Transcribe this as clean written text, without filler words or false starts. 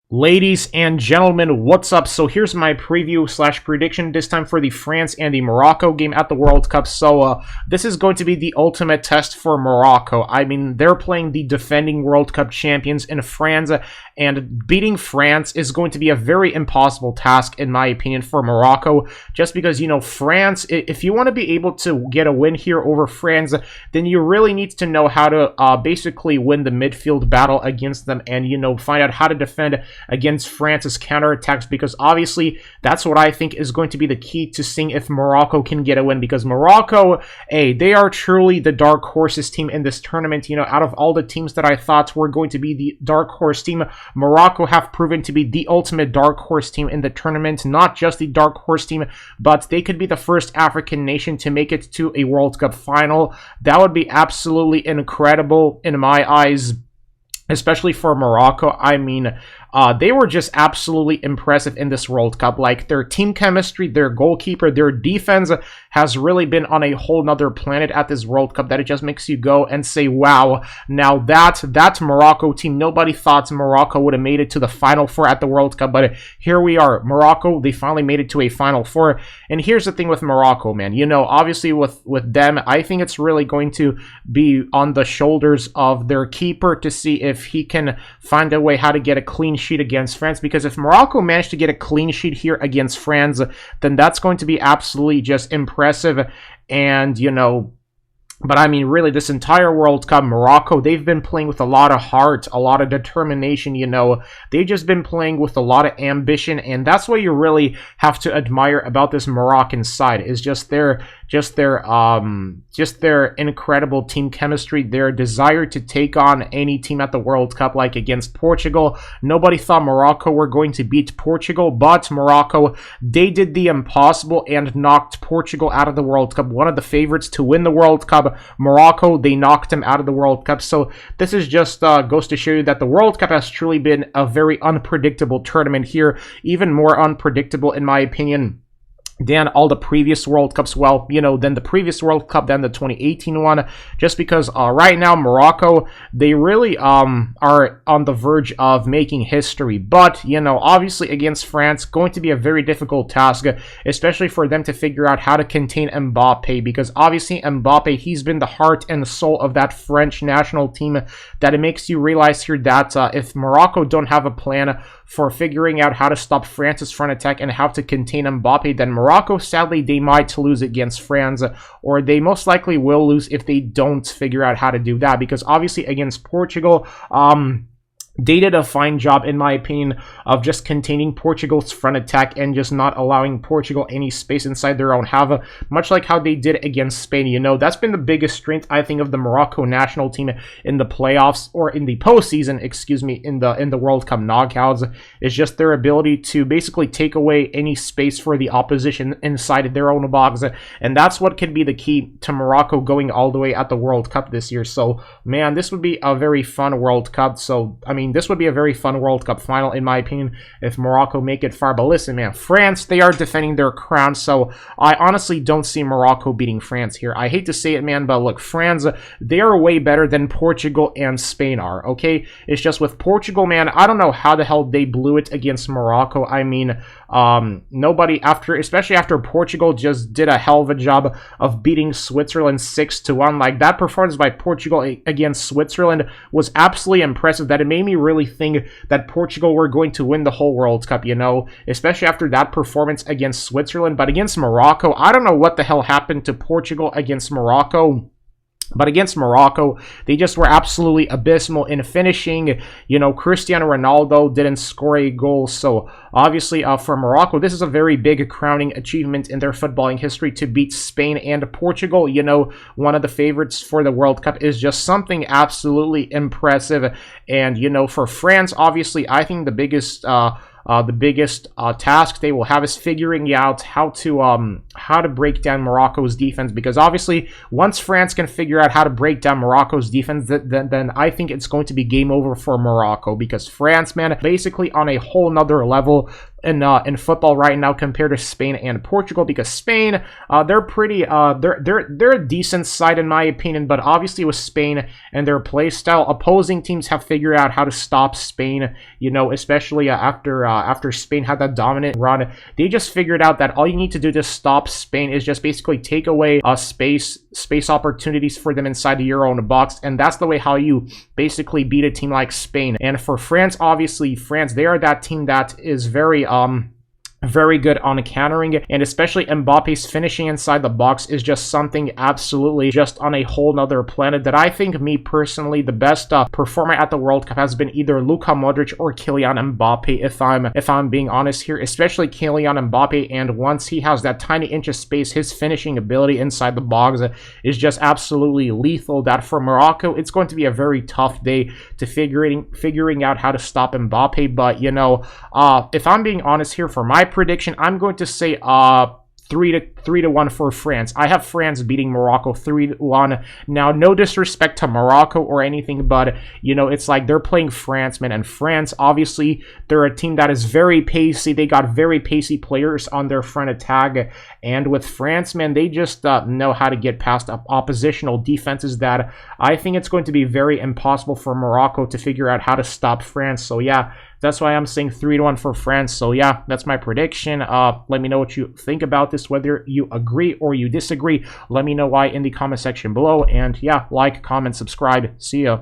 Ladies and gentlemen, what's up? So here's my preview slash prediction, this time for the France and the Morocco game at the World Cup. So this is going to be the ultimate test for Morocco. I mean, they're playing the defending World Cup champions in France, and beating France is going to be a very impossible task, in my opinion, for Morocco. Just because, you know, France, if you want to be able to get a win here over France, then you really need to know how to basically win the midfield battle against them and, you know, find out how to defend against France's counterattacks, because obviously that's what I think is going to be the key to seeing if Morocco can get a win. Because Morocco, they are truly the dark horses team in this tournament. You know, out of all the teams that I thought were going to be the dark horse team, Morocco have proven to be the ultimate dark horse team in the tournament. Not just the dark horse team, but they could be the first African nation to make it to a World Cup final. That would be absolutely incredible in my eyes, especially for Morocco. I mean, they were just absolutely impressive in this World Cup. Like, their team chemistry, their goalkeeper, their defense has really been on a whole nother planet at this World Cup, that it just makes you go and say, wow. Now that Morocco team, nobody thought Morocco would have made it to the Final Four at the World Cup, but here we are. Morocco, they finally made it to a Final Four. And here's the thing with Morocco, man. You know, obviously with them, I think it's really going to be on the shoulders of their keeper to see if he can find a way how to get a clean sheet against France. Because if Morocco managed to get a clean sheet here against France, then that's going to be absolutely just impressive. And, you know, but I mean, really, this entire World Cup, Morocco, they've been playing with a lot of heart, a lot of determination, you know. They've just been playing with a lot of ambition, and that's what you really have to admire about this Moroccan side, is just their incredible team chemistry, their desire to take on any team at the World Cup, like against Portugal. Nobody thought Morocco were going to beat Portugal, but Morocco, they did the impossible and knocked Portugal out of the World Cup. One of the favorites to win the World Cup, Morocco, they knocked him out of the World Cup. So this is just goes to show you that the World Cup has truly been a very unpredictable tournament here, even more unpredictable in my opinion than all the previous World Cups. Well, you know, than the previous World Cup, than the 2018 one, just because right now Morocco, they really are on the verge of making history. But, you know, obviously against France, going to be a very difficult task, especially for them to figure out how to contain Mbappe, because obviously Mbappe, he's been the heart and soul of that French national team, that it makes you realize here that if Morocco don't have a plan for figuring out how to stop France's front attack and how to contain Mbappe, then Morocco, sadly, they might lose against France, or they most likely will lose if they don't figure out how to do that. Because obviously against Portugal, they did a fine job, in my opinion, of just containing Portugal's front attack and just not allowing Portugal any space inside their own half, much like how they did against Spain. You know, that's been the biggest strength, I think, of the Morocco national team in the playoffs, or in the postseason, excuse me, in the World Cup knockouts, is just their ability to basically take away any space for the opposition inside their own box. And that's what could be the key to Morocco going all the way at the World Cup this year. So, man, this would be a very fun World Cup. So, I mean, this would be a very fun World Cup final, in my opinion, if Morocco make it far. But listen, man, France, they are defending their crown, so I honestly don't see Morocco beating France here. I hate to say it, man, but look, France, they are way better than Portugal and Spain are, okay? It's just with Portugal, man, I don't know how the hell they blew it against Morocco. I mean, nobody, especially after Portugal just did a hell of a job of beating Switzerland 6-1. Like, that performance by Portugal against Switzerland was absolutely impressive, that it made me really think that Portugal were going to win the whole World Cup, you know, especially after that performance against Switzerland. But against Morocco, I don't know what the hell happened to Portugal against Morocco. But against Morocco, they just were absolutely abysmal in finishing. You know, Cristiano Ronaldo didn't score a goal. So obviously for Morocco, this is a very big crowning achievement in their footballing history to beat Spain and Portugal. You know, one of the favorites for the World Cup is just something absolutely impressive. And, you know, for France, obviously, I think the biggest task they will have is figuring out how to break down Morocco's defense, because obviously once France can figure out how to break down Morocco's defense, then I think it's going to be game over for Morocco, because France, man, basically on a whole nother level in football right now compared to Spain and Portugal, because Spain, they're pretty they're a decent side in my opinion, but obviously with Spain and their play style, opposing teams have figured out how to stop Spain, you know, especially after Spain had that dominant run. They just figured out that all you need to do to stop Spain is just basically take away space opportunities for them inside your own box, and that's the way how you basically beat a team like Spain. And for France, obviously France, they are that team that is very good on countering, and especially Mbappe's finishing inside the box is just something absolutely just on a whole nother planet, that I think, me personally, the best performer at the World Cup has been either Luka Modric or Kylian Mbappe, if I'm being honest here, especially Kylian Mbappe. And once he has that tiny inch of space, his finishing ability inside the box is just absolutely lethal. That for Morocco, it's going to be a very tough day to figuring out how to stop Mbappe. But, you know, if I'm being honest here, for my prediction, I'm going to say 3-1 for France. I have France beating Morocco 3-1. Now, no disrespect to Morocco or anything, but, you know, it's like they're playing France, man, and France, obviously, they're a team that is very pacey. They got very pacey players on their front attack, and with France, man, they just know how to get past oppositional defenses that I think it's going to be very impossible for Morocco to figure out how to stop France. So, yeah, that's why I'm saying 3-1 for France. So, yeah, that's my prediction. Let me know what you think about this, whether you agree or you disagree. Let me know why in the comment section below. And, yeah, like, comment, subscribe. See ya.